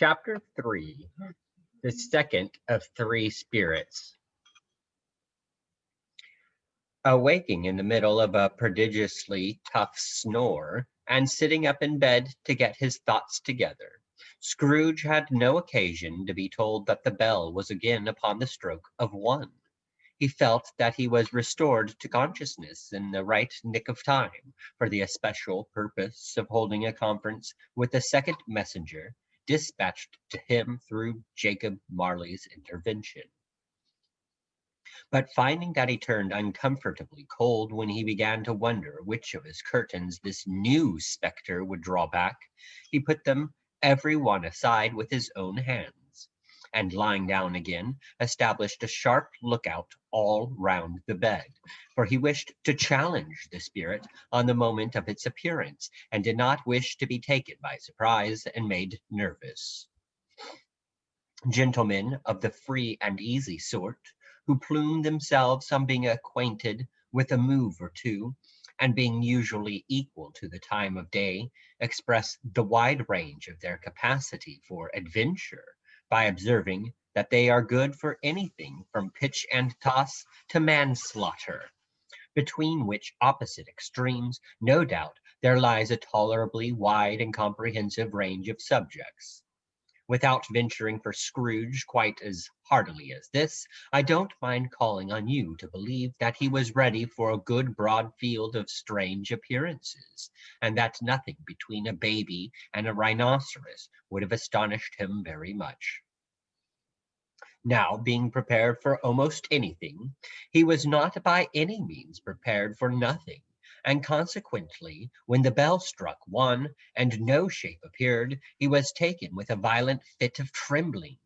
Chapter 3. The Second of Three Spirits. Awaking in the middle of a prodigiously tough snore, and sitting up in bed to get his thoughts together, Scrooge had no occasion to be told that the bell was again upon the stroke of 1. He felt that he was restored to consciousness in the right nick of time, for the especial purpose of holding a conference with the second messenger, dispatched to him through Jacob Marley's intervention. But finding that he turned uncomfortably cold when he began to wonder which of his curtains this new spectre would draw back, he put them every one aside with his own hands, and lying down again, established a sharp lookout all round the bed, for he wished to challenge the spirit on the moment of its appearance, and did not wish to be taken by surprise and made nervous. Gentlemen of the free and easy sort, who plume themselves on being acquainted with a move or two, and being usually equal to the time of day, express the wide range of their capacity for adventure by observing that they are good for anything from pitch and toss to manslaughter, between which opposite extremes, no doubt, there lies a tolerably wide and comprehensive range of subjects. Without venturing for Scrooge quite as heartily as this, I don't mind calling on you to believe that he was ready for a good broad field of strange appearances, and that nothing between a baby and a rhinoceros would have astonished him very much. Now, being prepared for almost anything, he was not by any means prepared for nothing, and consequently, when the bell struck 1, and no shape appeared, he was taken with a violent fit of trembling.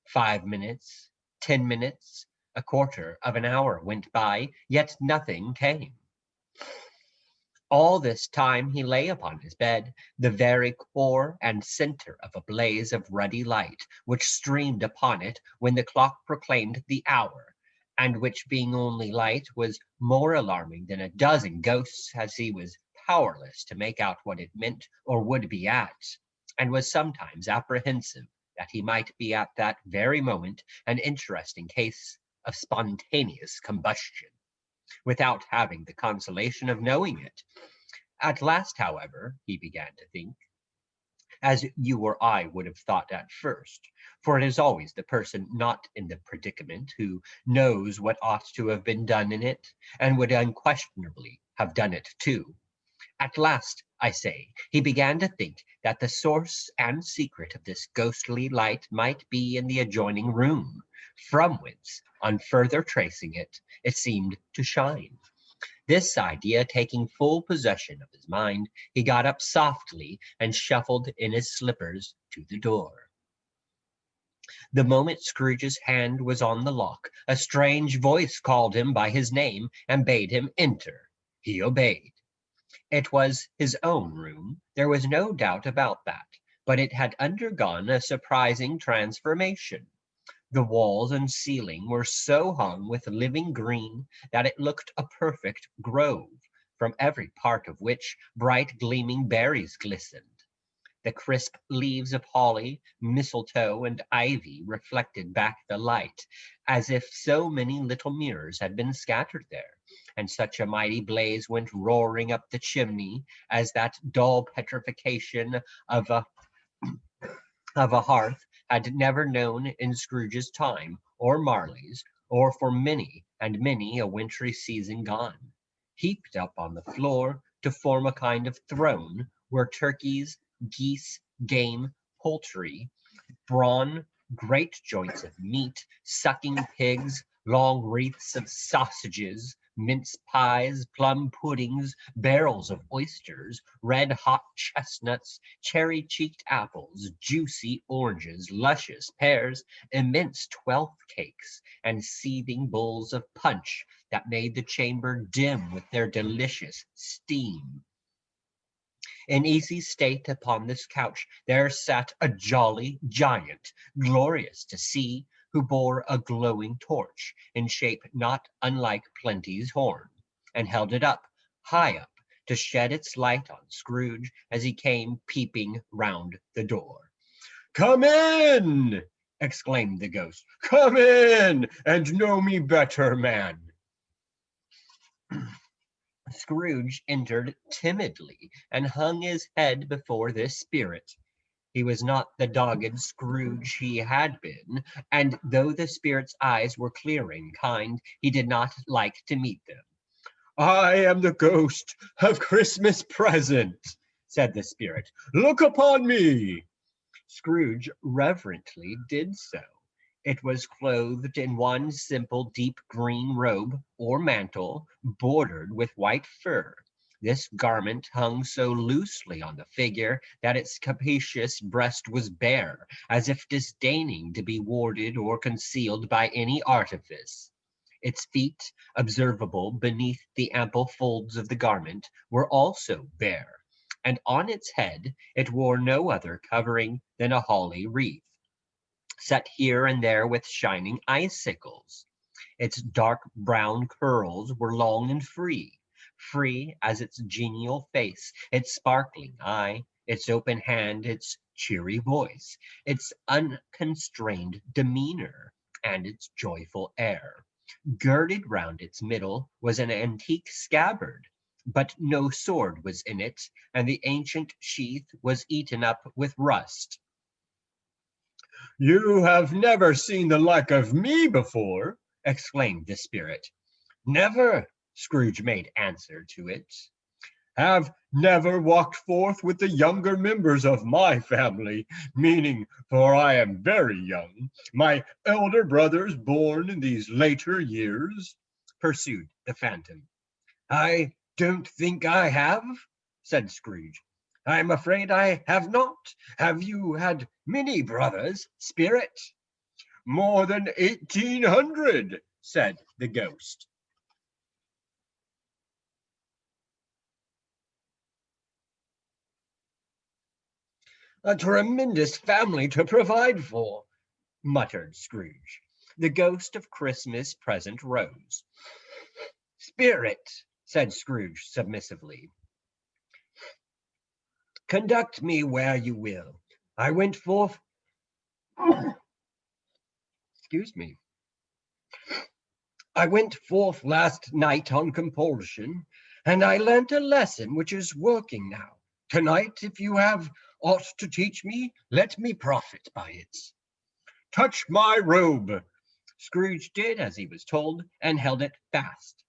5 minutes, 10 minutes, a quarter of an hour went by, yet nothing came. All this time he lay upon his bed, the very core and centre of a blaze of ruddy light, which streamed upon it when the clock proclaimed the hour, and which, being only light, was more alarming than a dozen ghosts, as he was powerless to make out what it meant or would be at, and was sometimes apprehensive that he might be at that very moment an interesting case of spontaneous combustion, without having the consolation of knowing it. At last, however, he began to think, as you or I would have thought at first, for it is always the person not in the predicament who knows what ought to have been done in it, and would unquestionably have done it too. At last, I say, he began to think that the source and secret of this ghostly light might be in the adjoining room, from whence, on further tracing it, it seemed to shine. This idea taking full possession of his mind, he got up softly and shuffled in his slippers to the door. The moment Scrooge's hand was on the lock, a strange voice called him by his name and bade him enter. He obeyed. It was his own room, there was no doubt about that, but it had undergone a surprising transformation. The walls and ceiling were so hung with living green that it looked a perfect grove, from every part of which bright gleaming berries glistened. The crisp leaves of holly, mistletoe, and ivy reflected back the light, as if so many little mirrors had been scattered there, and such a mighty blaze went roaring up the chimney as that dull petrification of a hearth had never known in Scrooge's time, or Marley's, or for many and many a wintry season gone. Heaped up on the floor to form a kind of throne were turkeys, geese, game, poultry, brawn, great joints of meat, sucking pigs, long wreaths of sausages, mince pies, plum puddings, barrels of oysters, red-hot chestnuts, cherry-cheeked apples, juicy oranges, luscious pears, immense twelfth cakes, and seething bowls of punch that made the chamber dim with their delicious steam. In easy state upon this couch there sat a jolly giant, glorious to see, who bore a glowing torch, in shape not unlike Plenty's horn, and held it up, high up, to shed its light on Scrooge as he came peeping round the door. "Come in!" exclaimed the ghost. "Come in and know me better, man." Scrooge entered timidly and hung his head before this spirit. He was not the dogged Scrooge he had been, and though the spirit's eyes were clear and kind, he did not like to meet them. "I am the ghost of Christmas present," said the spirit. "Look upon me." Scrooge reverently did so. It was clothed in one simple deep green robe or mantle, bordered with white fur. This garment hung so loosely on the figure that its capacious breast was bare, as if disdaining to be warded or concealed by any artifice. Its feet, observable beneath the ample folds of the garment, were also bare, and on its head it wore no other covering than a holly wreath, set here and there with shining icicles. Its dark brown curls were long and free as its genial face, its sparkling eye, its open hand, its cheery voice, its unconstrained demeanor, and its joyful air. Girded round its middle was an antique scabbard, but no sword was in it, and the ancient sheath was eaten up with rust. "You have never seen the like of me before," exclaimed the spirit. "Never," Scrooge made answer to it. "Have never walked forth with the younger members of my family, meaning, for I am very young, my elder brothers born in these later years?" pursued the phantom. "I don't think I have," said Scrooge. "I'm afraid I have not. Have you had many brothers, spirit?" "More than 1,800," said the ghost. "A tremendous family to provide for," muttered Scrooge. The ghost of Christmas present rose. "Spirit," said Scrooge submissively, "conduct me where you will. I went forth excuse me. I went forth last night on compulsion, and I learnt a lesson which is working now. Tonight, if you have aught to teach me, let me profit by it." "Touch my robe." Scrooge did as he was told, and held it fast.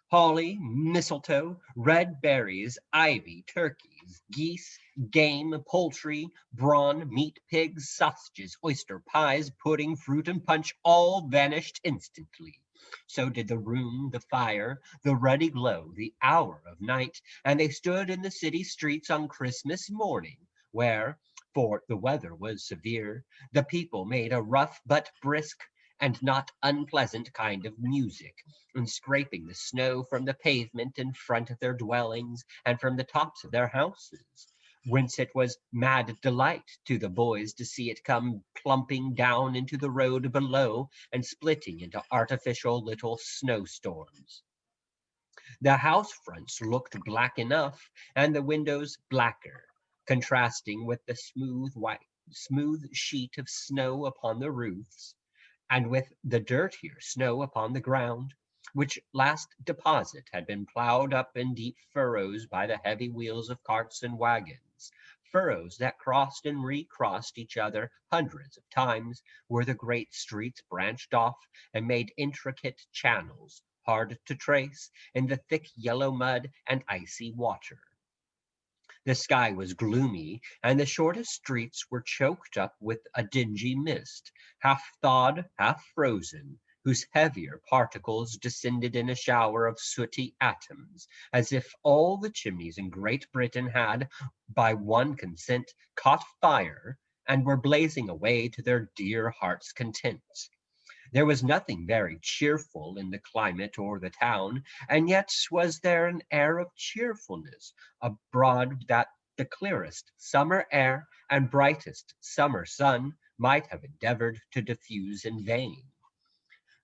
Holly, mistletoe, red berries, ivy, turkeys, geese, game, poultry, brawn, meat, pigs, sausages, oyster pies, pudding, fruit, and punch all vanished instantly. So did the room, the fire, the ruddy glow, the hour of night, and they stood in the city streets on Christmas morning, where, for the weather was severe, the people made a rough but brisk and not unpleasant kind of music, and scraping the snow from the pavement in front of their dwellings and from the tops of their houses, whence it was mad delight to the boys to see it come plumping down into the road below and splitting into artificial little snowstorms. The house fronts looked black enough, and the windows blacker, contrasting with the smooth sheet of snow upon the roofs, and with the dirtier snow upon the ground, which last deposit had been ploughed up in deep furrows by the heavy wheels of carts and wagons, furrows that crossed and recrossed each other hundreds of times, where the great streets branched off and made intricate channels, hard to trace, in the thick yellow mud and icy water. The sky was gloomy, and the shortest streets were choked up with a dingy mist, half thawed, half frozen, whose heavier particles descended in a shower of sooty atoms, as if all the chimneys in Great Britain had, by one consent, caught fire, and were blazing away to their dear hearts' content. There was nothing very cheerful in the climate or the town, and yet was there an air of cheerfulness abroad that the clearest summer air and brightest summer sun might have endeavored to diffuse in vain.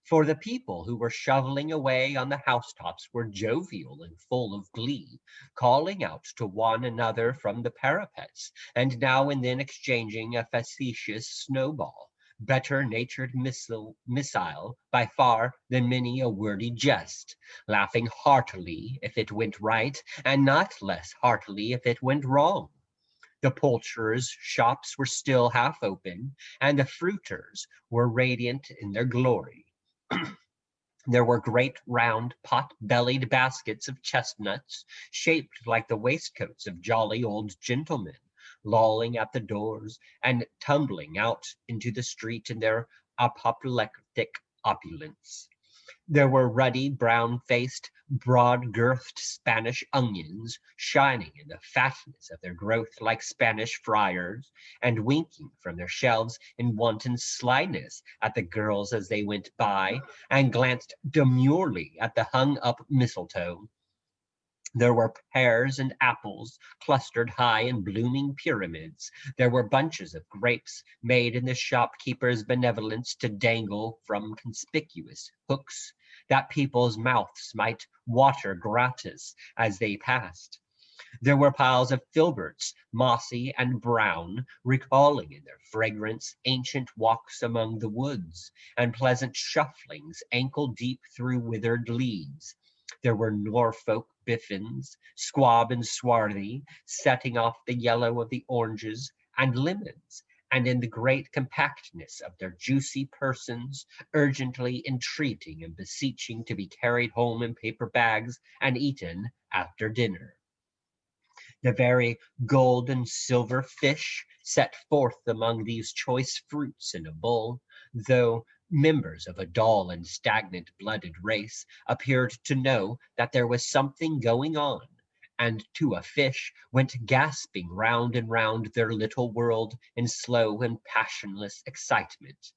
For the people who were shoveling away on the housetops were jovial and full of glee, calling out to one another from the parapets, and now and then exchanging a facetious snowball, better natured missile by far than many a wordy jest, laughing heartily if it went right, and not less heartily if it went wrong. The poulterers' shops were still half open, and the fruiters were radiant in their glory. There were great round pot-bellied baskets of chestnuts, shaped like the waistcoats of jolly old gentlemen, lolling at the doors and tumbling out into the street in their apoplectic opulence. There were ruddy, brown-faced, broad-girthed Spanish onions, shining in the fatness of their growth like Spanish friars, and winking from their shelves in wanton slyness at the girls as they went by, and glanced demurely at the hung-up mistletoe. There were pears and apples clustered high in blooming pyramids. There were bunches of grapes made in the shopkeeper's benevolence to dangle from conspicuous hooks, that people's mouths might water gratis as they passed. There were piles of filberts, mossy and brown, recalling in their fragrance ancient walks among the woods, and pleasant shufflings ankle deep through withered leaves. There were Norfolk biffins, squab and swarthy, setting off the yellow of the oranges, and lemons, and in the great compactness of their juicy persons, urgently entreating and beseeching to be carried home in paper bags and eaten after dinner. The very gold and silver fish set forth among these choice fruits in a bowl, though members of a dull and stagnant blooded race, appeared to know that there was something going on, and to a fish went gasping round and round their little world in slow and passionless excitement.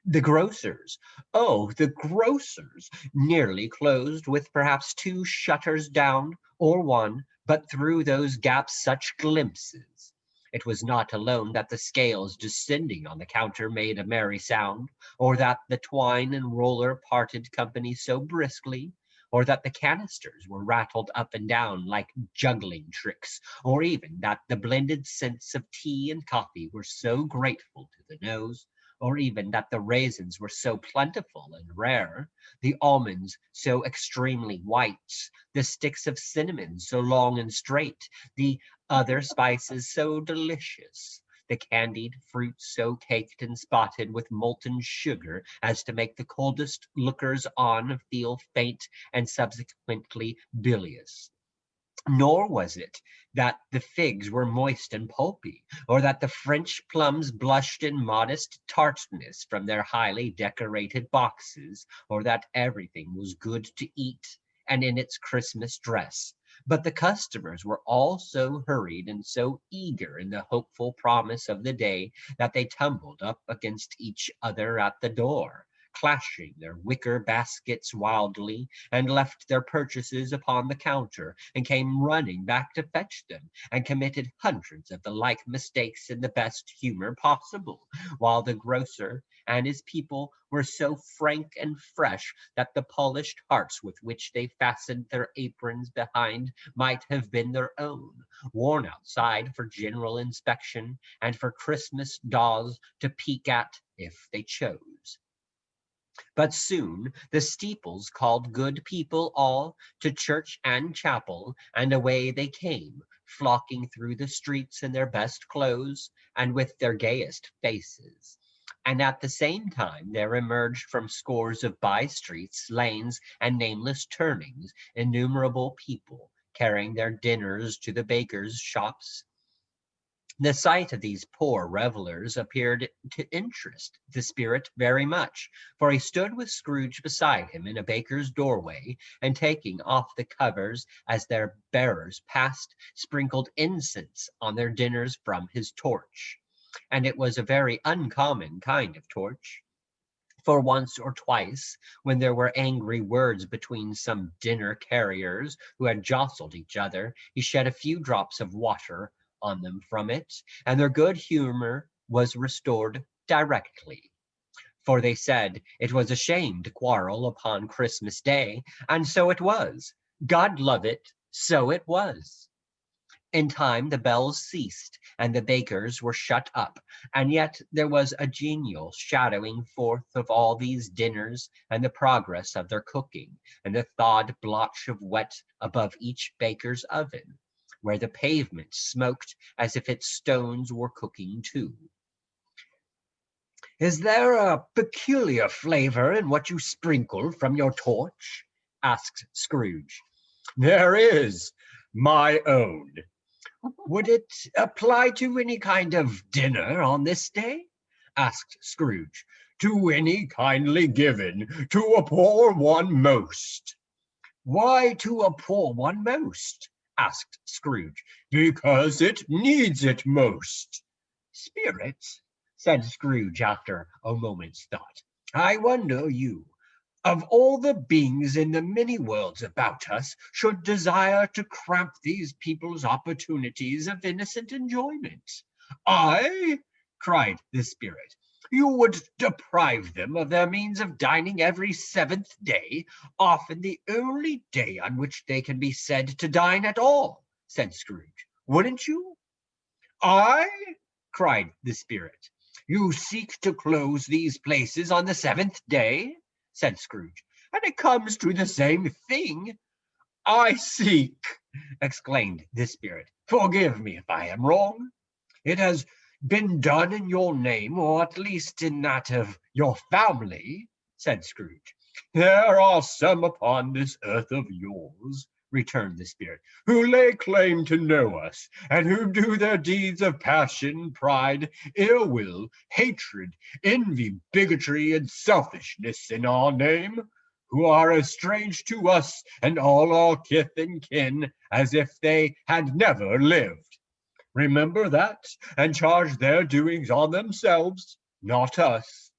The grocers, oh, the grocers, nearly closed with perhaps two shutters down, or one, but through those gaps such glimpses. It was not alone that the scales descending on the counter made a merry sound, or that the twine and roller parted company so briskly, or that the canisters were rattled up and down like juggling tricks, or even that the blended scents of tea and coffee were so grateful to the nose, or even that the raisins were so plentiful and rare, the almonds so extremely white, the sticks of cinnamon so long and straight, the other spices so delicious, the candied fruits so caked and spotted with molten sugar as to make the coldest lookers on feel faint and subsequently bilious. Nor was it that the figs were moist and pulpy, or that the French plums blushed in modest tartness from their highly decorated boxes, or that everything was good to eat and in its Christmas dress. But the customers were all so hurried and so eager in the hopeful promise of the day that they tumbled up against each other at the door, clashing their wicker baskets wildly, and left their purchases upon the counter, and came running back to fetch them, and committed hundreds of the like mistakes in the best humor possible, while the grocer and his people were so frank and fresh that the polished hearts with which they fastened their aprons behind might have been their own, worn outside for general inspection, and for Christmas daws to peek at if they chose. But soon the steeples called good people all to church and chapel, and away they came, flocking through the streets in their best clothes and with their gayest faces. And at the same time there emerged from scores of by-streets, lanes, and nameless turnings innumerable people, carrying their dinners to the bakers' shops. The sight of these poor revellers appeared to interest the spirit very much, for he stood with Scrooge beside him in a baker's doorway, and taking off the covers as their bearers passed, sprinkled incense on their dinners from his torch. And it was a very uncommon kind of torch. For once or twice, when there were angry words between some dinner carriers who had jostled each other, he shed a few drops of water on them from it, and their good humor was restored directly. For they said it was a shame to quarrel upon Christmas Day, and so it was. God love it, so it was. In time the bells ceased, and the bakers were shut up, and yet there was a genial shadowing forth of all these dinners and the progress of their cooking, and the thawed blotch of wet above each baker's oven, where the pavement smoked as if its stones were cooking too. "Is there a peculiar flavor in what you sprinkle from your torch?" asked Scrooge. "There is, my own." "Would it apply to any kind of dinner on this day?" asked Scrooge. "To any kindly given to a poor one most." "Why to a poor one most?" asked Scrooge. "Because it needs it most." "Spirits," said Scrooge after a moment's thought, "I wonder you, of all the beings in the many worlds about us, should desire to cramp these people's opportunities of innocent enjoyment." "I?" cried the spirit. "You would deprive them of their means of dining every seventh day, often the only day on which they can be said to dine at all," said Scrooge. "Wouldn't you?" "I?" cried the spirit. "You seek to close these places on the seventh day?" said Scrooge. "And it comes to the same thing." "I seek!" exclaimed the spirit. "Forgive me if I am wrong. It has been done in your name, or at least in that of your family," said Scrooge. "There are some upon this earth of yours," returned the spirit, "who lay claim to know us, and who do their deeds of passion, pride, ill will, hatred, envy, bigotry, and selfishness in our name, who are as strange to us and all our kith and kin as if they had never lived. Remember that, and charge their doings on themselves, not us."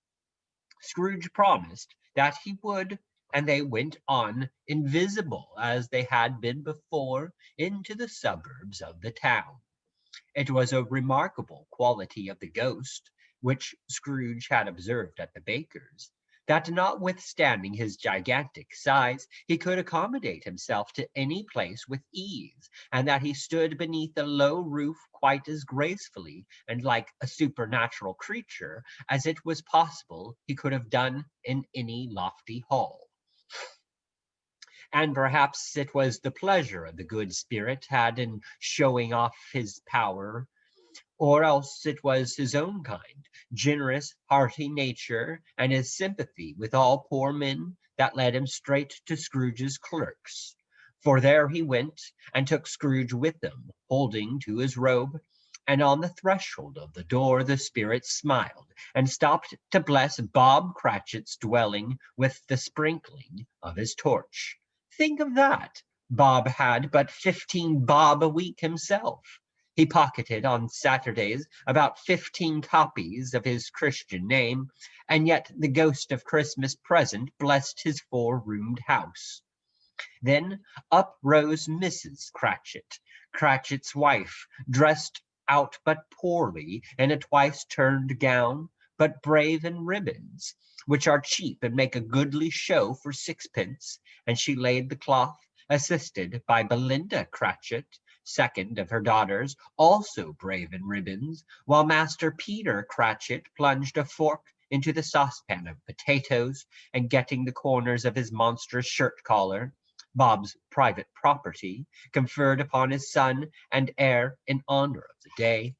Scrooge promised that he would, and they went on, invisible as they had been before, into the suburbs of the town. It was a remarkable quality of the ghost, which Scrooge had observed at the baker's, that notwithstanding his gigantic size, he could accommodate himself to any place with ease, and that he stood beneath a low roof quite as gracefully and like a supernatural creature as it was possible he could have done in any lofty hall. And perhaps it was the pleasure the good spirit had in showing off his power, or else it was his own kind, generous, hearty nature, and his sympathy with all poor men, that led him straight to Scrooge's clerk's. For there he went, and took Scrooge with him, holding to his robe. And on the threshold of the door the spirit smiled, and stopped to bless Bob Cratchit's dwelling with the sprinkling of his torch. Think of that! Bob had but 15 bob a week himself. He pocketed on Saturdays about 15 copies of his Christian name, and yet the ghost of Christmas present blessed his 4-roomed house. Then up rose Mrs. Cratchit, Cratchit's wife, dressed out but poorly in a twice-turned gown, but brave in ribbons, which are cheap and make a goodly show for 6 pence, and she laid the cloth, assisted by Belinda Cratchit, second of her daughters, also brave in ribbons, while Master Peter Cratchit plunged a fork into the saucepan of potatoes, and getting the corners of his monstrous shirt collar, Bob's private property, conferred upon his son and heir in honor of the day,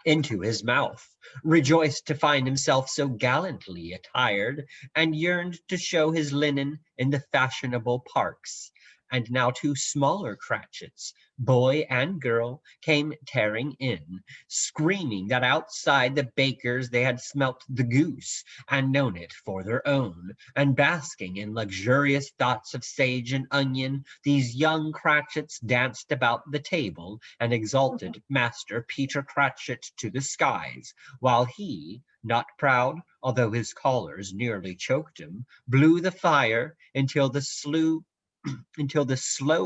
into his mouth, rejoiced to find himself so gallantly attired, and yearned to show his linen in the fashionable parks. And now 2 smaller Cratchits, boy and girl, came tearing in, screaming that outside the baker's they had smelt the goose, and known it for their own, and basking in luxurious thoughts of sage and onion, these young Cratchits danced about the table, and exalted Master Peter Cratchit to the skies, while he, not proud, although his collars nearly choked him, blew the fire until the slow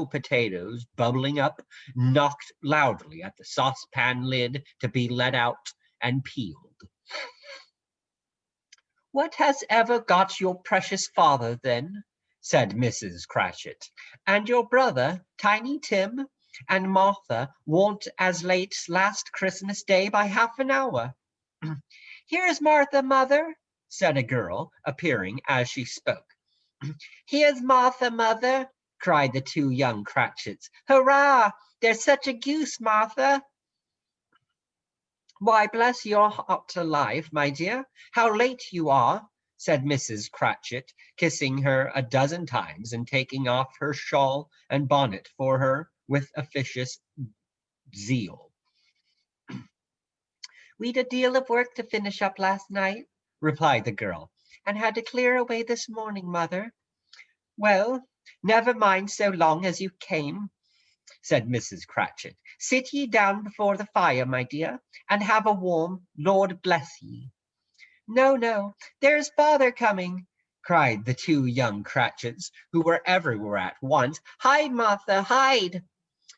potatoes, bubbling up, knocked loudly at the saucepan lid to be let out and peeled. "What has ever got your precious father, then?" said Mrs. Cratchit. "And your brother, Tiny Tim, and Martha weren't as late last Christmas Day by half an hour." "Here's Martha, mother," said a girl, appearing as she spoke. "Here's Martha, mother," cried the two young Cratchits. "Hurrah! There's such a goose, Martha." "Why, bless your heart alive, my dear, how late you are!" said Mrs. Cratchit, kissing her a dozen times and taking off her shawl and bonnet for her with officious zeal. "We'd a deal of work to finish up last night," replied the girl, "and had to clear away this morning, mother." "Well, never mind so long as you came," said Mrs. Cratchit. "Sit ye down before the fire, my dear, and have a warm, Lord bless ye." "No, no, there's father coming," cried the two young Cratchits, who were everywhere at once. "Hide, Martha, hide!"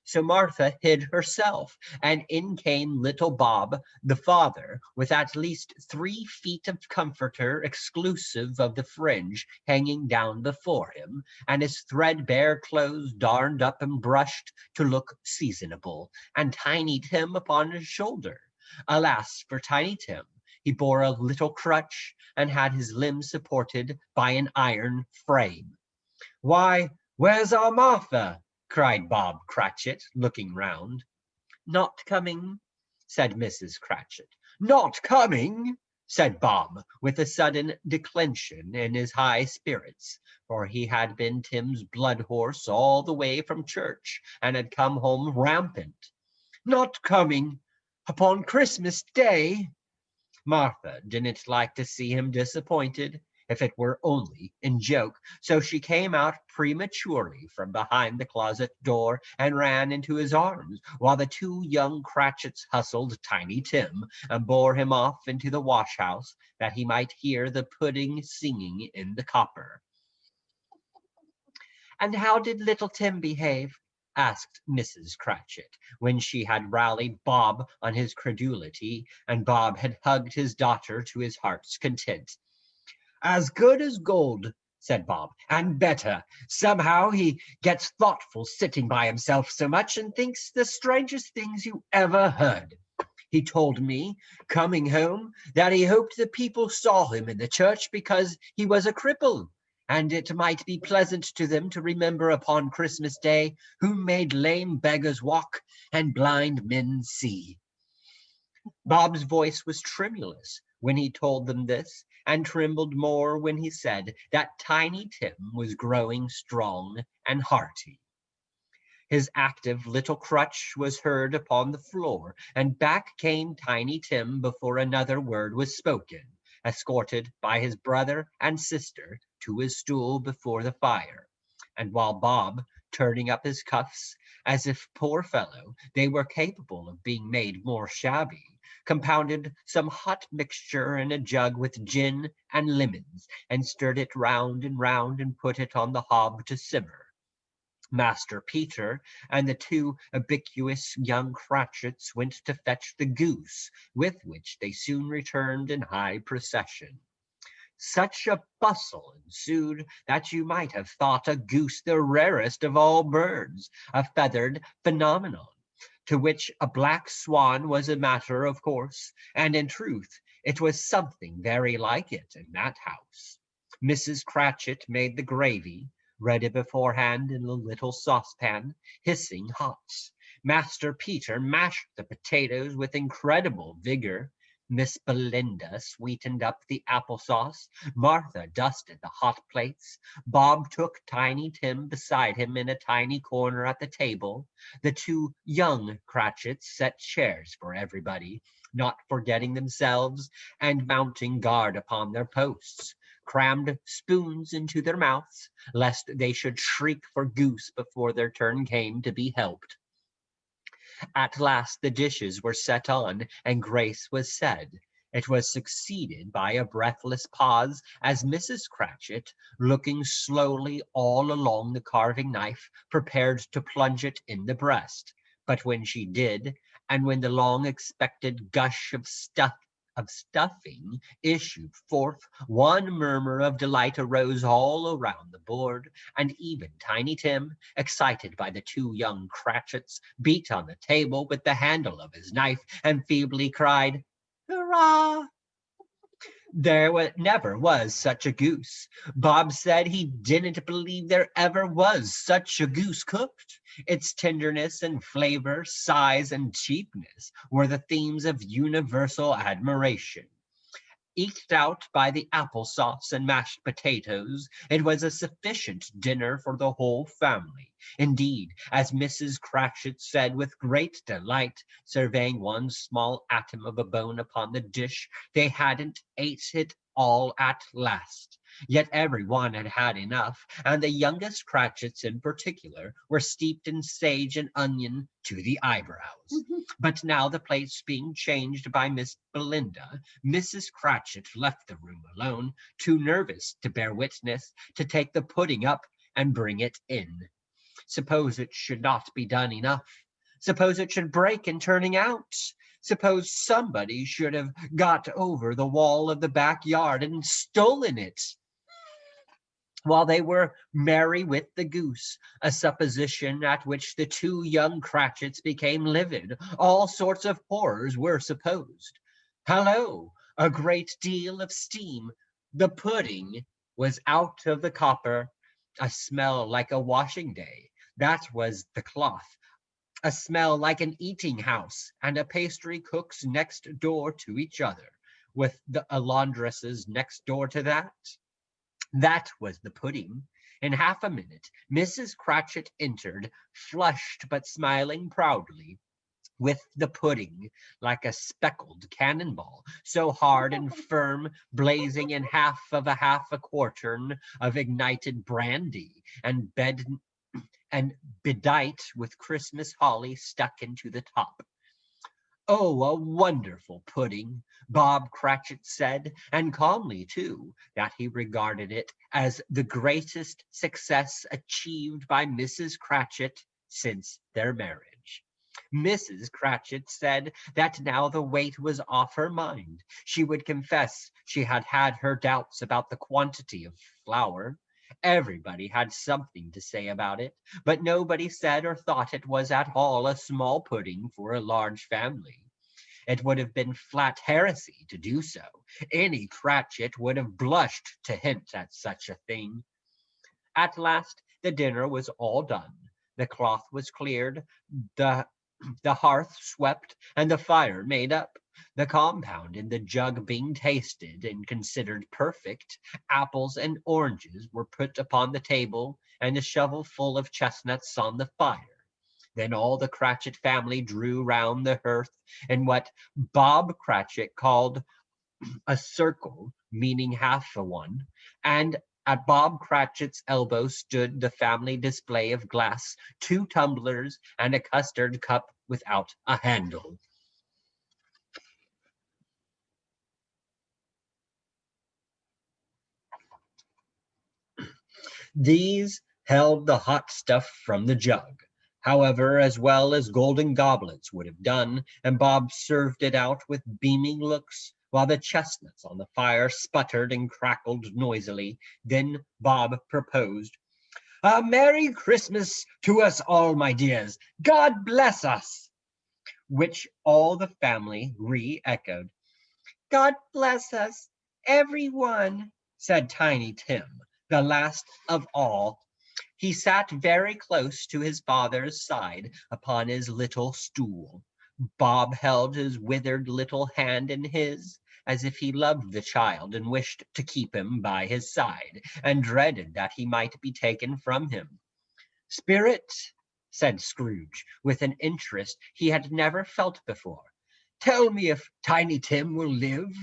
So Martha hid herself, and in came little Bob, the father, with at least 3 feet of comforter exclusive of the fringe hanging down before him, and his threadbare clothes darned up and brushed to look seasonable, and Tiny Tim upon his shoulder. Alas for Tiny Tim! He bore a little crutch, and had his limbs supported by an iron frame. "Why, where's our Martha?" cried Bob Cratchit, looking round. "Not coming," said Mrs. Cratchit. "Not coming!" said Bob, with a sudden declension in his high spirits, for he had been Tim's blood horse all the way from church, and had come home rampant. "Not coming upon Christmas Day!" Martha didn't like to see him disappointed, if it were only in joke, so she came out prematurely from behind the closet door and ran into his arms, while the two young Cratchits hustled Tiny Tim and bore him off into the wash-house, that he might hear the pudding singing in the copper. "And how did little Tim behave?" asked Mrs. Cratchit, when she had rallied Bob on his credulity, and Bob had hugged his daughter to his heart's content. "As good as gold," said Bob, "and better. Somehow he gets thoughtful sitting by himself so much, and thinks the strangest things you ever heard. He told me, coming home, that he hoped the people saw him in the church because he was a cripple, and it might be pleasant to them to remember upon Christmas Day who made lame beggars walk and blind men see." Bob's voice was tremulous when he told them this, and trembled more when he said that Tiny Tim was growing strong and hearty. His active little crutch was heard upon the floor, and back came Tiny Tim before another word was spoken, escorted by his brother and sister to his stool before the fire. And while Bob, turning up his cuffs, as if, poor fellow, they were capable of being made more shabby, compounded some hot mixture in a jug with gin and lemons, and stirred it round and put it on the hob to simmer, Master Peter and the two ubiquitous young Cratchits went to fetch the goose, with which they soon returned in high procession. Such a bustle ensued that you might have thought a goose the rarest of all birds, a feathered phenomenon, to which a black swan was a matter of course, and in truth it was something very like it in that house. Mrs. Cratchit made the gravy, ready beforehand in a little saucepan, hissing hot. Master Peter mashed the potatoes with incredible vigor. Miss Belinda sweetened up the applesauce. Martha dusted the hot plates. Bob took Tiny Tim beside him in a tiny corner at the table. The two young Cratchits set chairs for everybody, not forgetting themselves, and mounting guard upon their posts, crammed spoons into their mouths, lest they should shriek for goose before their turn came to be helped. At last the dishes were set on, and grace was said. It was succeeded by a breathless pause, as Mrs. Cratchit, looking slowly all along the carving knife, prepared to plunge it in the breast. But when she did, and when the long expected gush of stuff of stuffing issued forth, one murmur of delight arose all around the board, and even Tiny Tim, excited by the two young Cratchits, beat on the table with the handle of his knife and feebly cried, "Hurrah!" There never was such a goose. Bob said he didn't believe there ever was such a goose cooked. Its tenderness and flavor, size and cheapness were the themes of universal admiration. Eked out by the applesauce and mashed potatoes, it was a sufficient dinner for the whole family. Indeed, as Mrs. Cratchit said with great delight, surveying one small atom of a bone upon the dish, they hadn't ate it all at last. Yet every one had had enough, and the youngest Cratchits in particular were steeped in sage and onion to the eyebrows. But now the place being changed by Miss Belinda, Mrs. Cratchit left the room alone, too nervous to bear witness, to take the pudding up and bring it in. Suppose it should not be done enough? Suppose it should break in turning out? Suppose somebody should have got over the wall of the backyard and stolen it? While they were merry with the goose, a supposition at which the two young Cratchits became livid, all sorts of horrors were supposed. Hallo! A great deal of steam. The pudding was out of the copper. A smell like a washing day. That was the cloth. A smell like an eating house, and a pastry cook's next door to each other, with a laundress's next door to that. That was the pudding. In half a minute, Mrs. Cratchit entered, flushed but smiling proudly, with the pudding like a speckled cannonball, so hard and firm, blazing in half a quartern of ignited brandy, and bedight with Christmas holly stuck into the top. "Oh, a wonderful pudding," Bob Cratchit said, and calmly, too, that he regarded it as the greatest success achieved by Mrs. Cratchit since their marriage. Mrs. Cratchit said that now the weight was off her mind. She would confess she had had her doubts about the quantity of flour. Everybody had something to say about it, but nobody said or thought it was at all a small pudding for a large family. It would have been flat heresy to do so. Any Cratchit would have blushed to hint at such a thing. At last the dinner was all done. The cloth was cleared, the hearth swept, and the fire made up. The compound in the jug being tasted and considered perfect, apples and oranges were put upon the table, and a shovel full of chestnuts on the fire. Then all the Cratchit family drew round the hearth in what Bob Cratchit called a circle, meaning half a one, and at Bob Cratchit's elbow stood the family display of glass, 2 tumblers, and a custard cup without a handle. These held the hot stuff from the jug, however, as well as golden goblets would have done, and Bob served it out with beaming looks, while the chestnuts on the fire sputtered and crackled noisily. Then Bob proposed, "A Merry Christmas to us all, my dears. God bless us," which all the family re-echoed. "God bless us, every one," said Tiny Tim, the last of all. He sat very close to his father's side upon his little stool. Bob held his withered little hand in his, as if he loved the child and wished to keep him by his side, and dreaded that he might be taken from him. "Spirit," said Scrooge, with an interest he had never felt before, "tell me if Tiny Tim will live."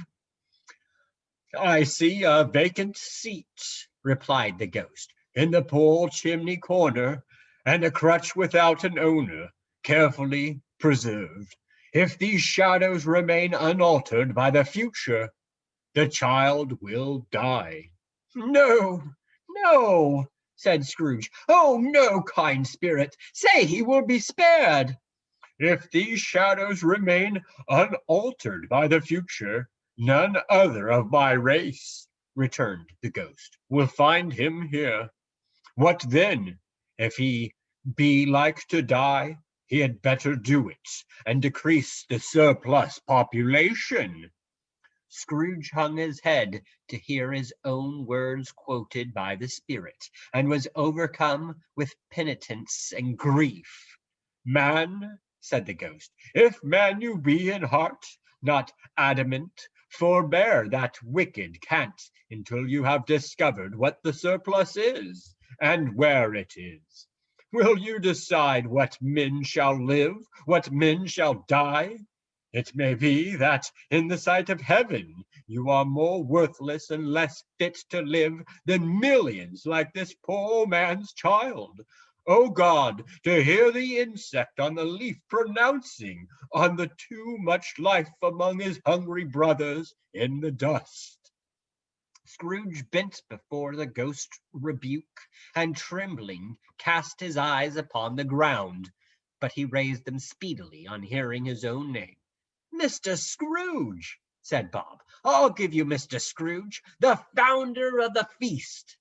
"I see a vacant seat," replied the ghost, "in the poor chimney corner, and a crutch without an owner, carefully preserved. If these shadows remain unaltered by the future, the child will die." "No, no," said Scrooge. "Oh, no, kind spirit. Say he will be spared." "If these shadows remain unaltered by the future, None other of my race, returned the ghost, will find him here. What then? If he be like to die, he had better do it, and decrease the surplus population. Scrooge hung his head to hear his own words quoted by the spirit, and was overcome with penitence and grief. Man, said the ghost, if man you be in heart, not adamant, forbear that wicked cant until you have discovered what the surplus is, and where it is. Will you decide what men shall live, what men shall die? It may be that in the sight of heaven you are more worthless and less fit to live than millions like this poor man's child. O God, to hear the insect on the leaf pronouncing on the too much life among his hungry brothers in the dust. Scrooge bent before the ghost rebuke, and trembling cast his eyes upon the ground, but he raised them speedily on hearing his own name. Mr. Scrooge, said Bob. I'll give you Mr. Scrooge, the founder of the feast.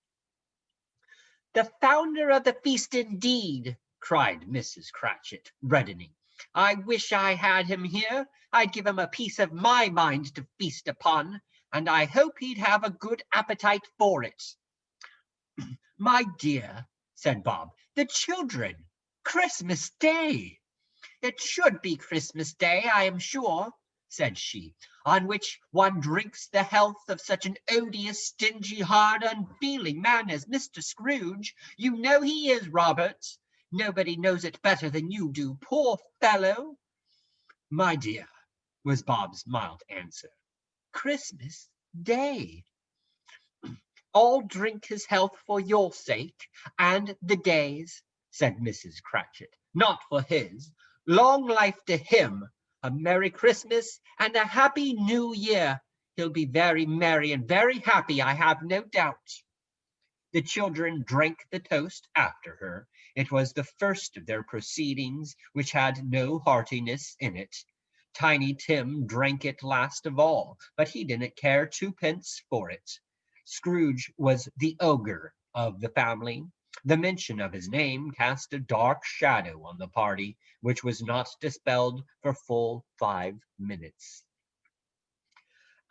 The founder of the feast indeed, cried Mrs. Cratchit, reddening. I wish I had him here. I'd give him a piece of my mind to feast upon, and I hope he'd have a good appetite for it. My dear, said Bob, the children! Christmas Day! It should be Christmas Day, I am sure, said she, on which one drinks the health of such an odious, stingy, hard, unfeeling man as Mr. Scrooge. You know he is, Robert. Nobody knows it better than you do, poor fellow. My dear, was Bob's mild answer, Christmas Day. I'll drink his health for your sake, and the day's, said Mrs. Cratchit, not for his. Long life to him, a Merry Christmas and a Happy New Year. He'll be very merry and very happy, I have no doubt. The children drank the toast after her. It was the first of their proceedings which had no heartiness in it. Tiny Tim drank it last of all, but he didn't care twopence for it. Scrooge was the ogre of the family. The mention of his name cast a dark shadow on the party, which was not dispelled for full 5 minutes.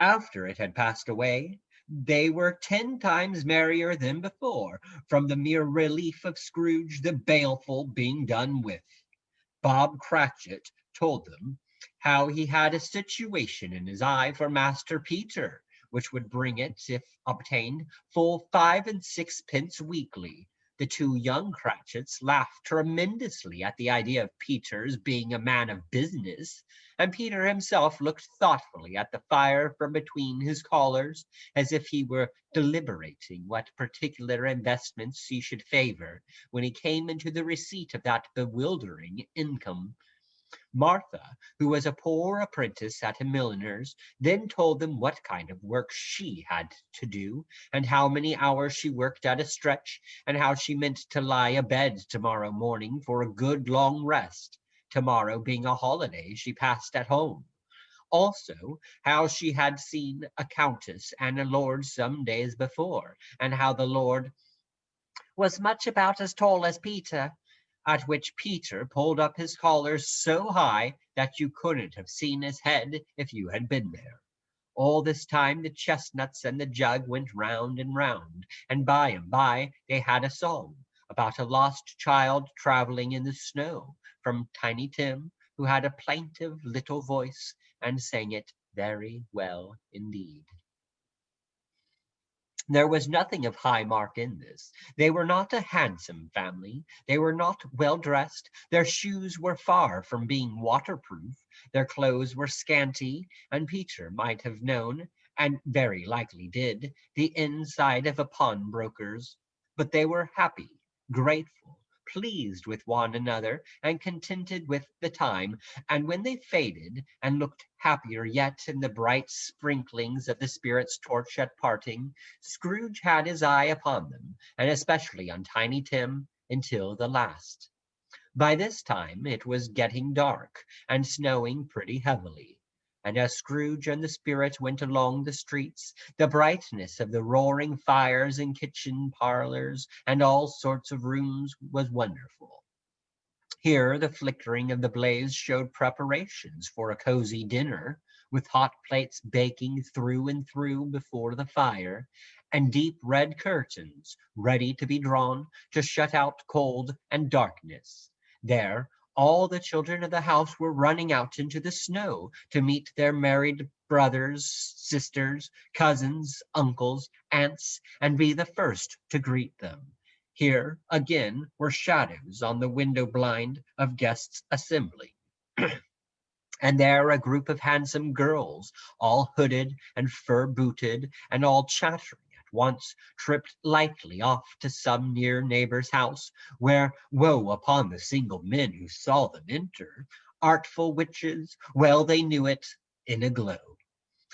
After it had passed away, they were 10 times merrier than before, from the mere relief of Scrooge the baleful being done with. Bob Cratchit told them how he had a situation in his eye for Master Peter, which would bring it, if obtained, full 5 and 6 pence weekly. The two young Cratchits laughed tremendously at the idea of Peter's being a man of business, and Peter himself looked thoughtfully at the fire from between his collars, as if he were deliberating what particular investments he should favor when he came into the receipt of that bewildering income. Martha, who was a poor apprentice at a milliner's, then told them what kind of work she had to do, and how many hours she worked at a stretch, and how she meant to lie abed tomorrow morning for a good long rest, tomorrow being a holiday she passed at home. Also, how she had seen a countess and a lord some days before, and how the lord was much about as tall as Peter, at which Peter pulled up his collar so high that you couldn't have seen his head if you had been there. All this time the chestnuts and the jug went round and round, and by they had a song about a lost child traveling in the snow, from Tiny Tim, who had a plaintive little voice and sang it very well indeed. There was nothing of high mark in this. They were not a handsome family. They were not well dressed. Their shoes were far from being waterproof. Their clothes were scanty, and Peter might have known, and very likely did, the inside of a pawnbroker's. But they were happy, grateful, pleased with one another, and contented with the time, and when they faded, and looked happier yet in the bright sprinklings of the spirit's torch at parting, Scrooge had his eye upon them, and especially on Tiny Tim, until the last. By this time it was getting dark, and snowing pretty heavily. And as Scrooge and the spirit went along the streets, the brightness of the roaring fires in kitchen parlors and all sorts of rooms was wonderful. Here the flickering of the blaze showed preparations for a cozy dinner, with hot plates baking through and through before the fire, and deep red curtains ready to be drawn to shut out cold and darkness. There all the children of the house were running out into the snow to meet their married brothers, sisters, cousins, uncles, aunts, and be the first to greet them. Here, again, were shadows on the window blind of guests assembling. And there a group of handsome girls, all hooded and fur-booted, and all chattering at once, tripped lightly off to some near neighbor's house, where woe upon the single men who saw them enter. Artful witches, well they knew it in a glow.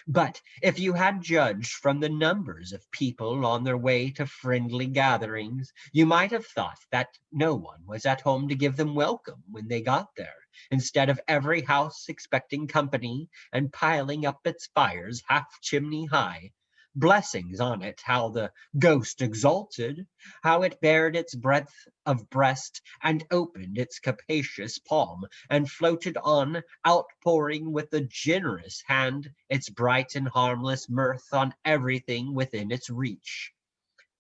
But if you had judged from the numbers of people on their way to friendly gatherings, you might have thought that no one was at home to give them welcome when they got there, instead of every house expecting company and piling up its fires half chimney high. Blessings on it, how the ghost exulted, how it bared its breadth of breast and opened its capacious palm, and floated on, outpouring with a generous hand its bright and harmless mirth on everything within its reach.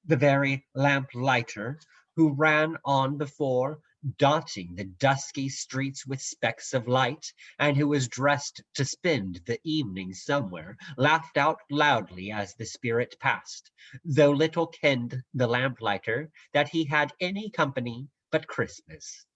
The very lamplighter who ran on before, dotting the dusky streets with specks of light, and who was dressed to spend the evening somewhere, laughed out loudly as the spirit passed, though little kenned the lamplighter that he had any company but Christmas.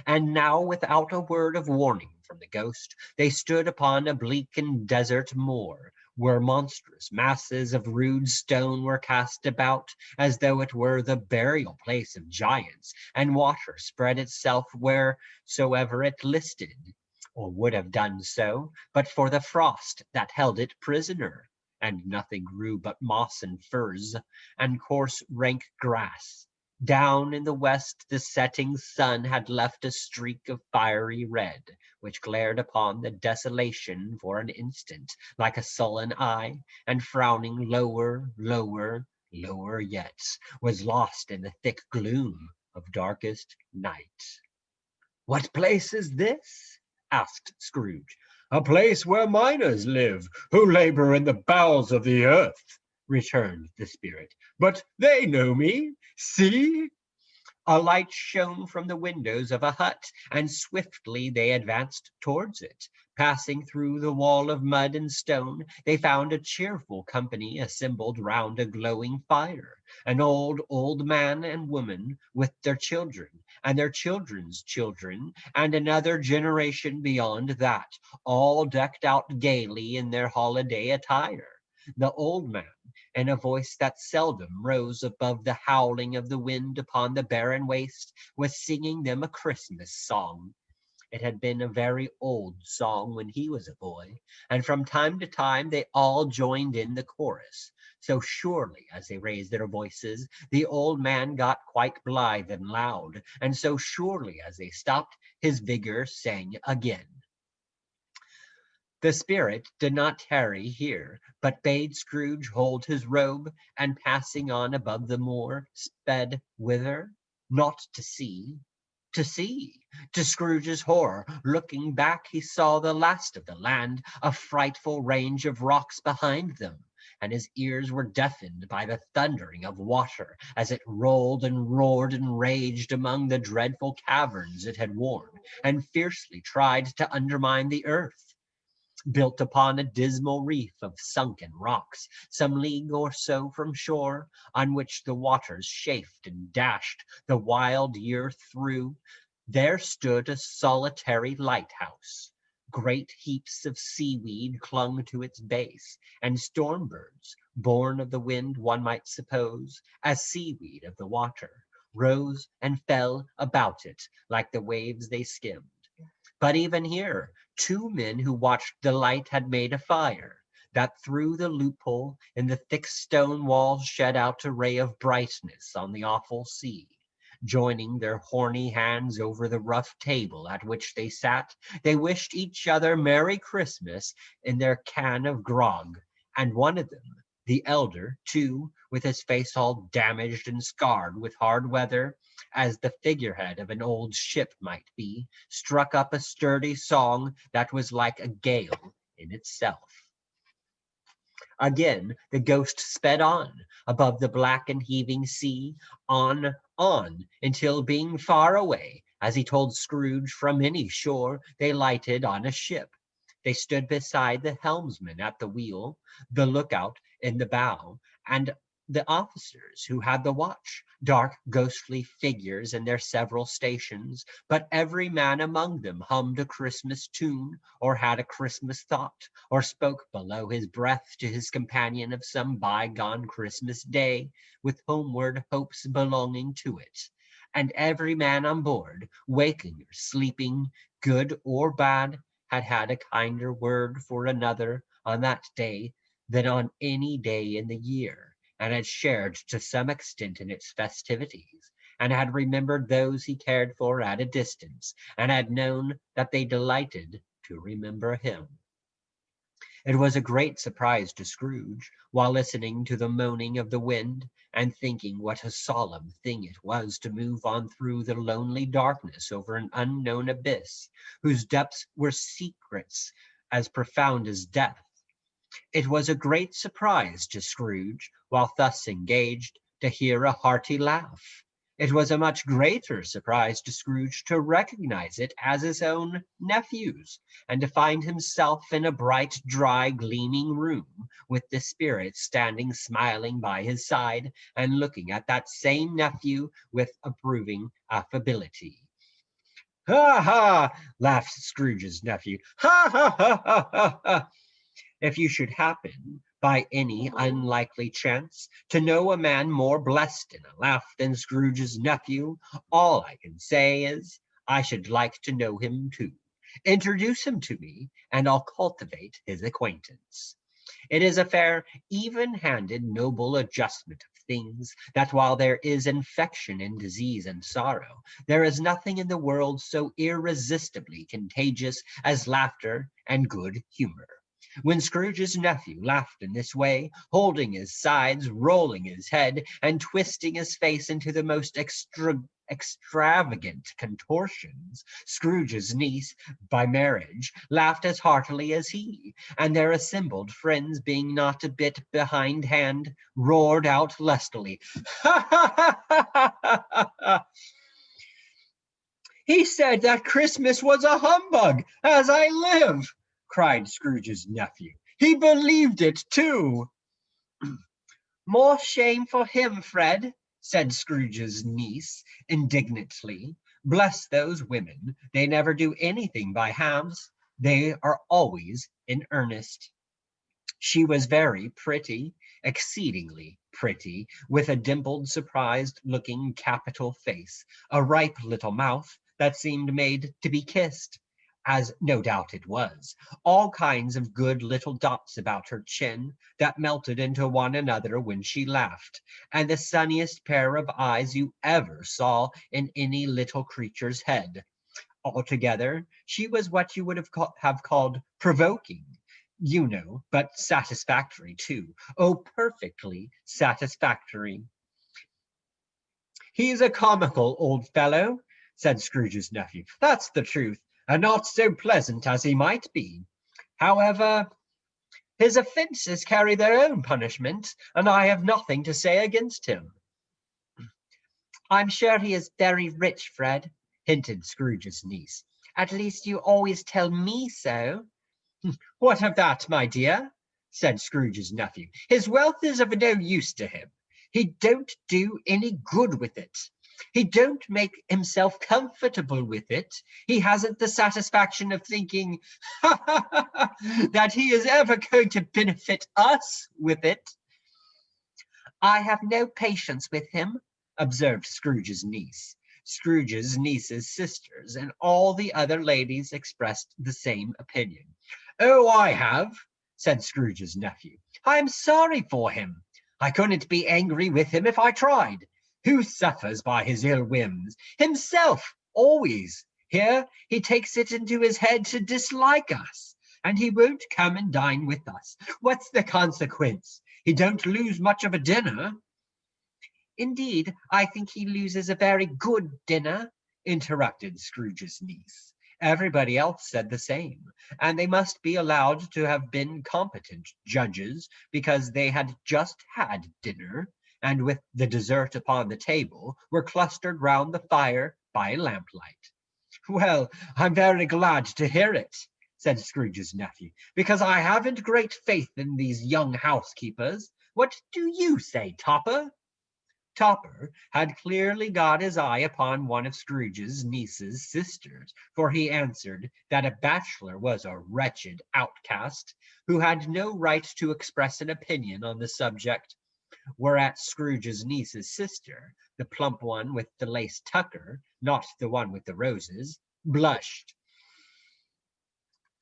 And now, without a word of warning from the ghost, they stood upon a bleak and desert moor, where monstrous masses of rude stone were cast about, as though it were the burial place of giants, and water spread itself wheresoever it listed, or would have done so, but for the frost that held it prisoner, and nothing grew but moss and furze, and coarse rank grass. Down in the west the setting sun had left a streak of fiery red, which glared upon the desolation for an instant like a sullen eye, and frowning lower, lower, lower yet, was lost in the thick gloom of darkest night. "What place is this?" asked Scrooge. A place where miners live, who labor in the bowels of the earth, returned the spirit. But they know me. See? A light shone from the windows of a hut, and swiftly they advanced towards it. Passing through the wall of mud and stone, they found a cheerful company assembled round a glowing fire. An old man and woman with their children, and their children's children, and another generation beyond that, all decked out gaily in their holiday attire. The old man, in a voice that seldom rose above the howling of the wind upon the barren waste, was singing them a Christmas song. It had been a very old song when he was a boy, and from time to time they all joined in the chorus. So surely as they raised their voices, the old man got quite blithe and loud, and so surely as they stopped, his vigor sang again. The spirit did not tarry here, but bade Scrooge hold his robe, and passing on above the moor, sped whither? Not to see. To see! To Scrooge's horror, looking back, he saw the last of the land, a frightful range of rocks behind them, and his ears were deafened by the thundering of water as it rolled and roared and raged among the dreadful caverns it had worn, and fiercely tried to undermine the earth. Built upon a dismal reef of sunken rocks, some league or so from shore, on which the waters chafed and dashed the wild year through, there stood a solitary lighthouse. Great heaps of seaweed clung to its base, and storm birds, born of the wind one might suppose, as seaweed of the water, rose and fell about it like the waves they skimmed. But even here, two men who watched the light had made a fire, that through the loophole in the thick stone walls shed out a ray of brightness on the awful sea. Joining their horny hands over the rough table at which they sat, they wished each other Merry Christmas in their can of grog, and one of them, the elder, too, with his face all damaged and scarred with hard weather, as the figurehead of an old ship might be, struck up a sturdy song that was like a gale in itself. Again the ghost sped on, above the black and heaving sea, on, until being far away, as he told Scrooge, from any shore, they lighted on a ship. They stood beside the helmsman at the wheel, the lookout in the bow, and the officers who had the watch, dark ghostly figures in their several stations, but every man among them hummed a Christmas tune, or had a Christmas thought, or spoke below his breath to his companion of some bygone Christmas day, with homeward hopes belonging to it. And every man on board, waking or sleeping, good or bad, had had a kinder word for another on that day than on any day in the year, and had shared to some extent in its festivities, and had remembered those he cared for at a distance, and had known that they delighted to remember him. It was a great surprise to Scrooge, while listening to the moaning of the wind, and thinking what a solemn thing it was to move on through the lonely darkness over an unknown abyss, whose depths were secrets as profound as death. It was a great surprise to Scrooge, while thus engaged, to hear a hearty laugh. It was a much greater surprise to Scrooge to recognize it as his own nephew's, and to find himself in a bright, dry, gleaming room, with the Spirit standing smiling by his side, and looking at that same nephew with approving affability. "Ha, ha!" laughed Scrooge's nephew. "Ha, ha, ha, ha, ha, ha! If you should happen, by any unlikely chance, to know a man more blessed in a laugh than Scrooge's nephew, all I can say is, I should like to know him too. Introduce him to me, and I'll cultivate his acquaintance. It is a fair, even-handed, noble adjustment of things, that while there is infection in disease and sorrow, there is nothing in the world so irresistibly contagious as laughter and good humor. When Scrooge's nephew laughed in this way, holding his sides, rolling his head, and twisting his face into the most extravagant contortions, Scrooge's niece, by marriage, laughed as heartily as he, and their assembled friends, being not a bit behindhand, roared out lustily, "Ha, ha, ha, ha, ha, ha! He said that Christmas was a humbug, as I live!" cried Scrooge's nephew. "He believed it too." "More shame for him, Fred," said Scrooge's niece indignantly. "Bless those women, they never do anything by halves. They are always in earnest." She was very pretty, exceedingly pretty, with a dimpled, surprised-looking capital face, a ripe little mouth that seemed made to be kissed, as no doubt it was, all kinds of good little dots about her chin that melted into one another when she laughed, and the sunniest pair of eyes you ever saw in any little creature's head. Altogether, she was what you would have called provoking, you know, but satisfactory too. Oh, perfectly satisfactory. "He's a comical old fellow," said Scrooge's nephew. "That's the truth, and not so pleasant as he might be. However, his offences carry their own punishment, and I have nothing to say against him." "I'm sure he is very rich, Fred," hinted Scrooge's niece. "At least you always tell me so." "What of that, my dear?" said Scrooge's nephew. "His wealth is of no use to him. He don't do any good with it. He don't make himself comfortable with it. He hasn't the satisfaction of thinking that he is ever going to benefit us with it." "I have no patience with him," observed Scrooge's niece. Scrooge's niece's sisters and all the other ladies expressed the same opinion. "Oh, I have," said Scrooge's nephew. "I'm sorry for him. I couldn't be angry with him if I tried. Who suffers by his ill whims? Himself, always. Here he takes it into his head to dislike us, and he won't come and dine with us. What's the consequence? He don't lose much of a dinner. Indeed, I think he loses a very good dinner, interrupted Scrooge's niece. Everybody else said the same, and they must be allowed to have been competent judges, because they had just had dinner, and with the dessert upon the table, were clustered round the fire by lamplight. Well, I'm very glad to hear it, said Scrooge's nephew, because I haven't great faith in these young housekeepers. What do you say, Topper? Topper had clearly got his eye upon one of Scrooge's niece's sisters, for he answered that a bachelor was a wretched outcast who had no right to express an opinion on the subject, whereat Scrooge's niece's sister, the plump one with the lace tucker, not the one with the roses, blushed.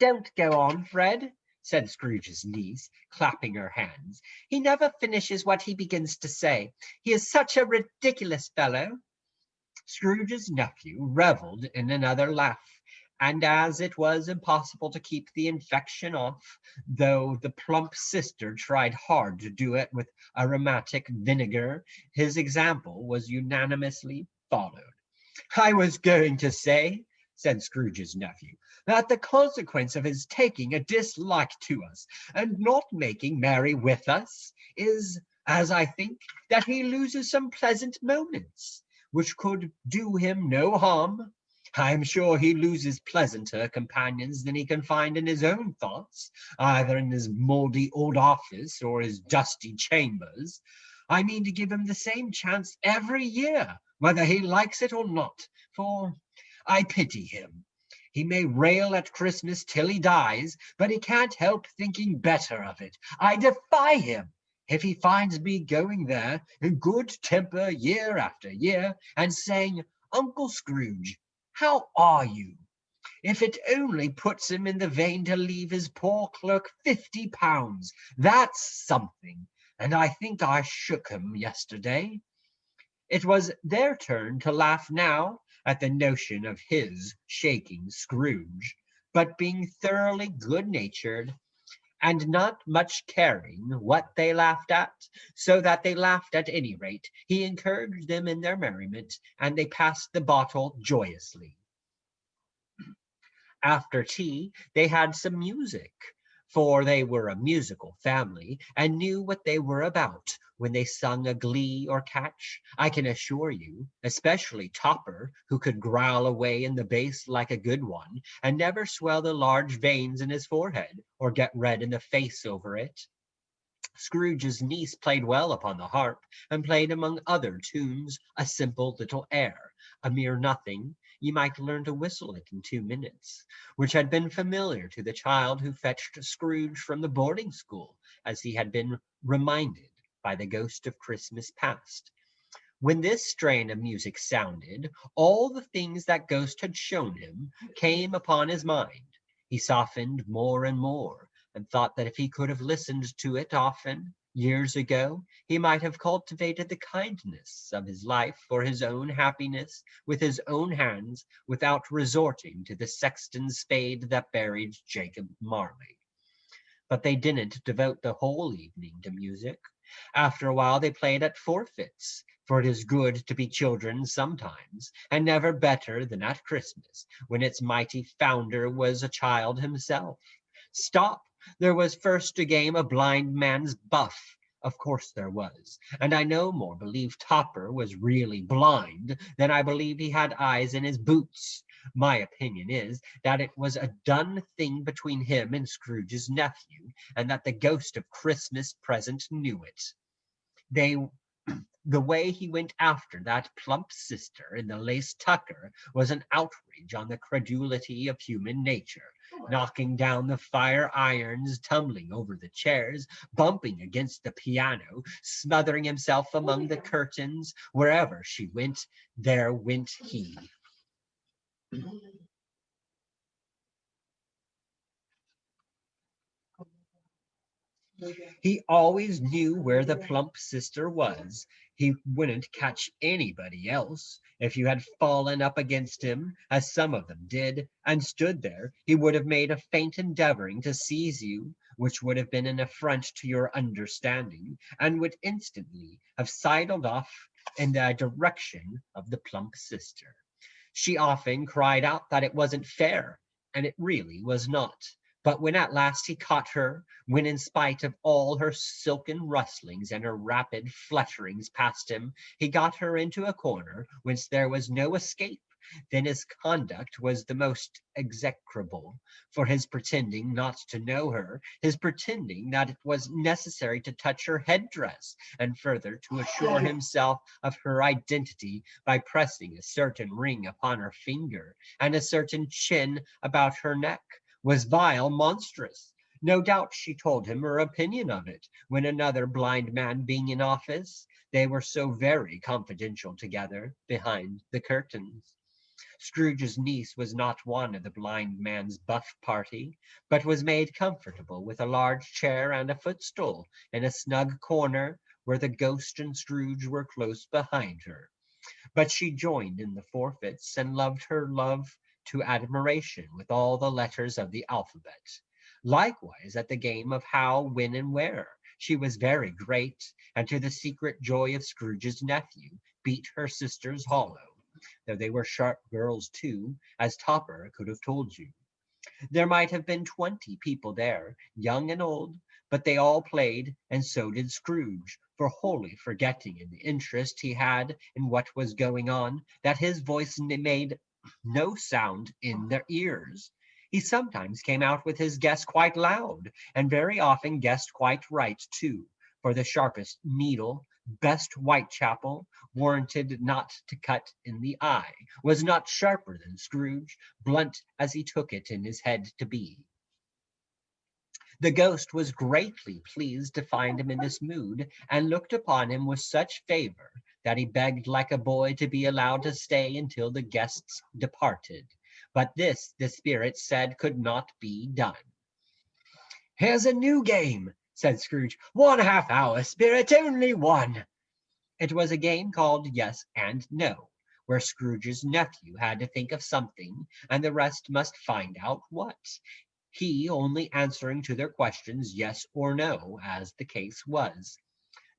Don't go on, Fred, said Scrooge's niece, clapping her hands. He never finishes what he begins to say. He is such a ridiculous fellow. Scrooge's nephew revelled in another laugh, and as it was impossible to keep the infection off, though the plump sister tried hard to do it with aromatic vinegar, his example was unanimously followed. I was going to say, said Scrooge's nephew, that the consequence of his taking a dislike to us and not making merry with us is, as I think, that he loses some pleasant moments, which could do him no harm. I am sure he loses pleasanter companions than he can find in his own thoughts, either in his mouldy old office or his dusty chambers. I mean to give him the same chance every year, whether he likes it or not, for I pity him. He may rail at Christmas till he dies, but he can't help thinking better of it. I defy him. If he finds me going there in good temper year after year and saying, Uncle Scrooge, how are you? If it only puts him in the vein to leave his poor clerk £50, that's something. And I think I shook him yesterday. It was their turn to laugh now at the notion of his shaking Scrooge, but being thoroughly good-natured, and not much caring what they laughed at, so that they laughed at any rate, he encouraged them in their merriment, and they passed the bottle joyously. After tea, they had some music, for they were a musical family, and knew what they were about when they sung a glee or catch, I can assure you, especially Topper, who could growl away in the bass like a good one, and never swell the large veins in his forehead, or get red in the face over it. Scrooge's niece played well upon the harp, and played among other tunes a simple little air, a mere nothing, you might learn to whistle it in 2 minutes, which had been familiar to the child who fetched Scrooge from the boarding school, as he had been reminded by the ghost of Christmas past. When this strain of music sounded, all the things that ghost had shown him came upon his mind. He softened more and more, and thought that if he could have listened to it often, years ago, he might have cultivated the kindness of his life for his own happiness with his own hands, without resorting to the sexton's spade that buried Jacob Marley. But they didn't devote the whole evening to music. After a while they played at forfeits, for it is good to be children sometimes, and never better than at Christmas, when its mighty founder was a child himself. Stop! There was first a game of blind man's buff. Of course there was, and I no more believe Topper was really blind than I believe he had eyes in his boots. My opinion is that it was a done thing between him and Scrooge's nephew, and that the ghost of Christmas present knew it. The way he went after that plump sister in the lace tucker was an outrage on the credulity of human nature, knocking down the fire irons, tumbling over the chairs, bumping against the piano, smothering himself among the curtains. Wherever she went, there went he. He always knew where the plump sister was. He wouldn't catch anybody else. If you had fallen up against him, as some of them did, and stood there, he would have made a feint endeavoring to seize you, which would have been an affront to your understanding, and would instantly have sidled off in the direction of the plump sister. She often cried out that it wasn't fair, and it really was not. But when at last he caught her, when in spite of all her silken rustlings and her rapid flutterings past him, he got her into a corner whence there was no escape, then his conduct was the most execrable, for his pretending not to know her, his pretending that it was necessary to touch her headdress, and further to assure himself of her identity by pressing a certain ring upon her finger, and a certain chin about her neck, was vile, monstrous. No doubt she told him her opinion of it, when another blind man being in office, they were so very confidential together behind the curtains. Scrooge's niece was not one of the blind man's buff party, but was made comfortable with a large chair and a footstool in a snug corner where the ghost and Scrooge were close behind her. But she joined in the forfeits and loved her love to admiration with all the letters of the alphabet. Likewise at the game of how, when, and where, she was very great, and to the secret joy of Scrooge's nephew, beat her sisters hollow, though they were sharp girls too, as Topper could have told you. There might have been 20 people there, young and old, but they all played, and so did Scrooge, for wholly forgetting in the interest he had in what was going on, that his voice made no sound in their ears. He sometimes came out with his guess quite loud, and very often guessed quite right too, for the sharpest needle, best Whitechapel, warranted not to cut in the eye, was not sharper than Scrooge, blunt as he took it in his head to be. The ghost was greatly pleased to find him in this mood, and looked upon him with such favor that he begged like a boy to be allowed to stay until the guests departed. But this the spirit said could not be done. "Here's a new game," said Scrooge. "1/2 hour, spirit, only one." It was a game called Yes and No, where Scrooge's nephew had to think of something, and the rest must find out what, he only answering to their questions yes or no, as the case was.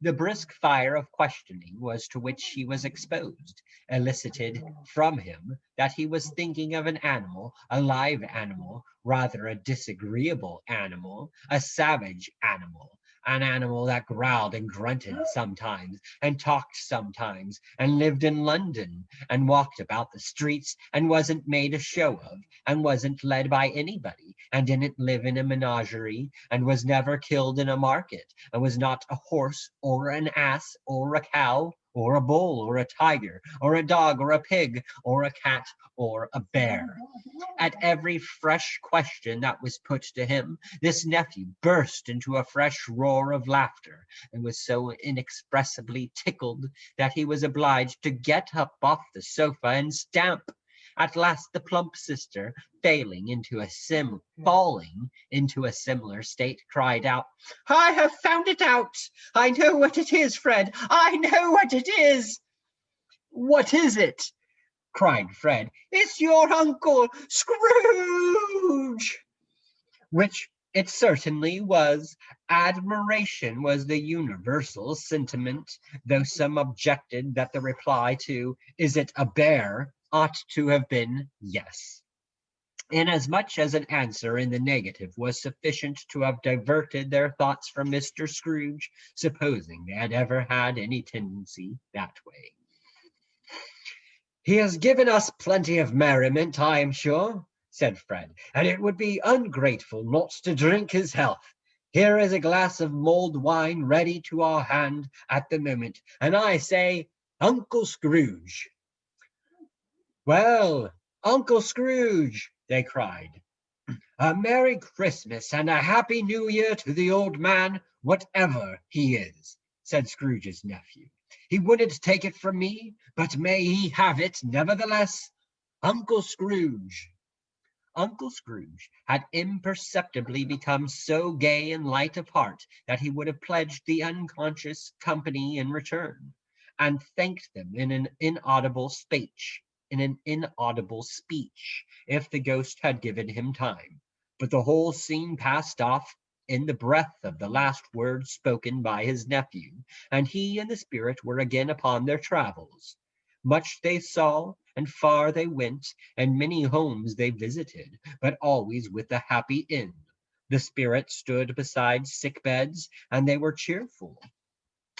The brisk fire of questioning was to which he was exposed, elicited from him that he was thinking of an animal, a live animal, rather a disagreeable animal, a savage animal, an animal that growled and grunted sometimes, and talked sometimes, and lived in London, and walked about the streets, and wasn't made a show of, and wasn't led by anybody, and didn't live in a menagerie, and was never killed in a market, and was not a horse, or an ass, or a cow, or a bull, or a tiger, or a dog, or a pig, or a cat, or a bear. At every fresh question that was put to him, this nephew burst into a fresh roar of laughter, and was so inexpressibly tickled that he was obliged to get up off the sofa and stamp. At last the plump sister, falling into a similar state, cried out, "I have found it out! I know what it is, Fred! I know what it is!" "What is it?" cried Fred. "It's your Uncle Scrooge!" Which it certainly was. Admiration was the universal sentiment, though some objected that the reply to "Is it a bear?" ought to have been yes, inasmuch as an answer in the negative was sufficient to have diverted their thoughts from Mr. Scrooge, supposing they had ever had any tendency that way. "He has given us plenty of merriment, I am sure," said Fred, "and it would be ungrateful not to drink his health. Here is a glass of mulled wine ready to our hand at the moment, and I say, Uncle Scrooge." "Well, Uncle Scrooge," they cried, "a Merry Christmas and a Happy New Year to the old man, whatever he is," said Scrooge's nephew. "He wouldn't take it from me, but may he have it nevertheless. Uncle Scrooge." Uncle Scrooge had imperceptibly become so gay and light of heart that he would have pledged the unconscious company in return, and thanked them in an inaudible speech, if the ghost had given him time. But the whole scene passed off in the breath of the last words spoken by his nephew, and he and the spirit were again upon their travels. Much they saw, and far they went, and many homes they visited, but always with a happy end. The spirit stood beside sick beds, and they were cheerful.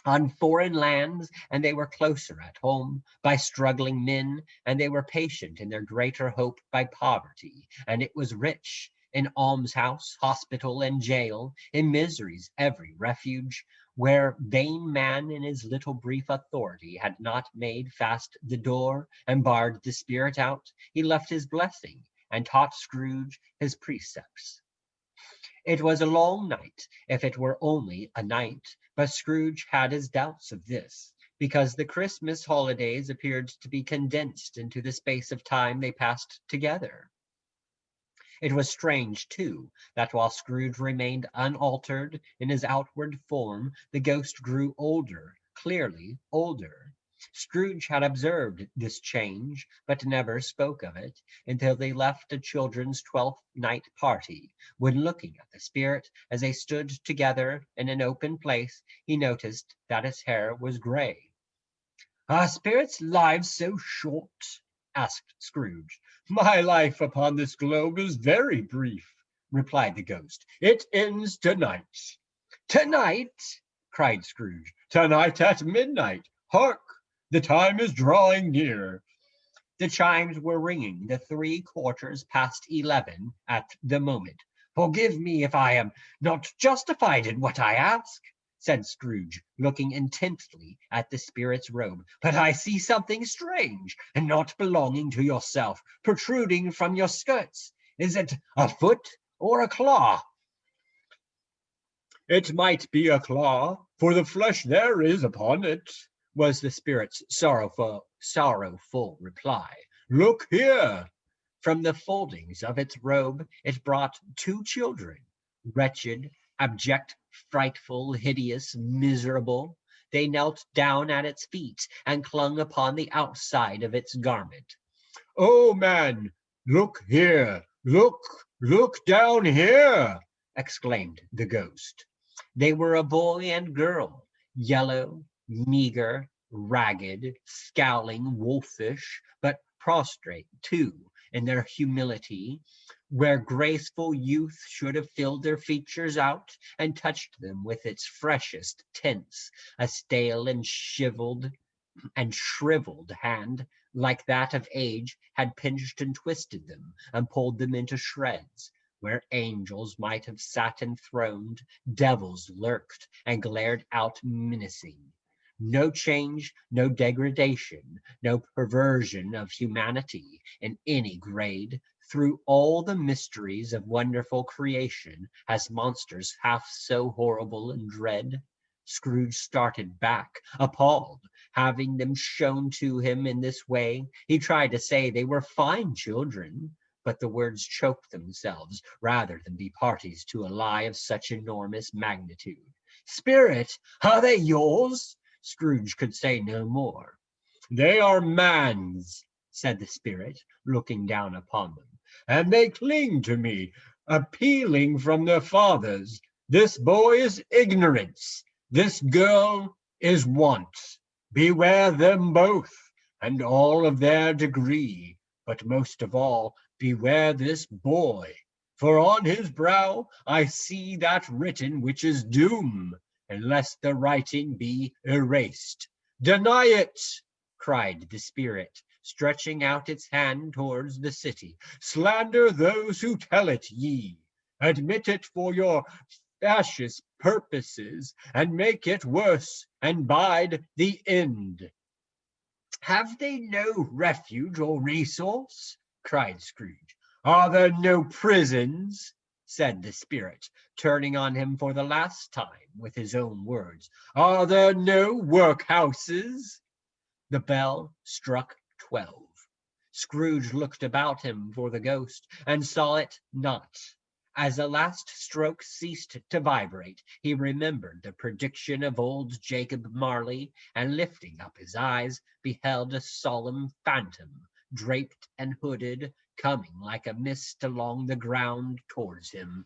On foreign lands, and they were closer at home. By struggling men, and they were patient in their greater hope. By poverty, and it was rich. In almshouse, hospital, and jail, in misery's every refuge, where vain man in his little brief authority had not made fast the door and barred the spirit out, he left his blessing and taught Scrooge his precepts. It was a long night, if it were only a night, but Scrooge had his doubts of this, because the Christmas holidays appeared to be condensed into the space of time they passed together. It was strange, too, that while Scrooge remained unaltered in his outward form, the ghost grew older, clearly older. Scrooge had observed this change, but never spoke of it, until they left a children's Twelfth Night party, when looking at the spirit as they stood together in an open place, he noticed that his hair was grey. "Are spirits' lives so short?" asked Scrooge. My life upon this globe is very brief, replied the ghost. It ends tonight. Tonight? cried Scrooge. Tonight at midnight. Hark! The time is drawing near. The chimes were ringing the 11:15 at the moment. Forgive me if I am not justified in what I ask, said Scrooge, looking intently at the spirit's robe, but I see something strange and not belonging to yourself protruding from your skirts. Is it a foot or a claw? It might be a claw, for the flesh there is upon it, was the spirit's sorrowful reply. Look here. From the foldings of its robe it brought two children, wretched, abject, frightful, hideous, miserable. They knelt down at its feet and clung upon the outside of its garment. Oh, man, look here. Look down here, exclaimed the ghost. They were a boy and girl, yellow, meager, ragged, scowling, wolfish, but prostrate, too, in their humility, where graceful youth should have filled their features out and touched them with its freshest tints. A stale and shriveled hand, like that of age, had pinched and twisted them and pulled them into shreds. Where angels might have sat enthroned, devils lurked and glared out menacing. No change, no degradation, no perversion of humanity in any grade. Through all the mysteries of wonderful creation, has monsters half so horrible and dread? Scrooge started back, appalled, having them shown to him in this way. He tried to say they were fine children, but the words choked themselves rather than be parties to a lie of such enormous magnitude. Spirit, are they yours? Scrooge could say no more. They are man's, said the spirit, looking down upon them, and they cling to me, appealing from their fathers. This boy is ignorance, this girl is want. Beware them both, and all of their degree, but most of all, beware this boy, for on his brow I see that written which is doom, unless the writing be erased. Deny it, cried the spirit, stretching out its hand towards the city. Slander those who tell it ye. Admit it for your fascist purposes, and make it worse, and bide the end. Have they no refuge or resource? cried Scrooge. Are there no prisons? said the spirit, turning on him for the last time with his own words. Are there no workhouses? The bell struck 12. Scrooge looked about him for the ghost, and saw it not. As the last stroke ceased to vibrate, he remembered the prediction of old Jacob Marley, and lifting up his eyes, beheld a solemn phantom, draped and hooded, coming like a mist along the ground towards him.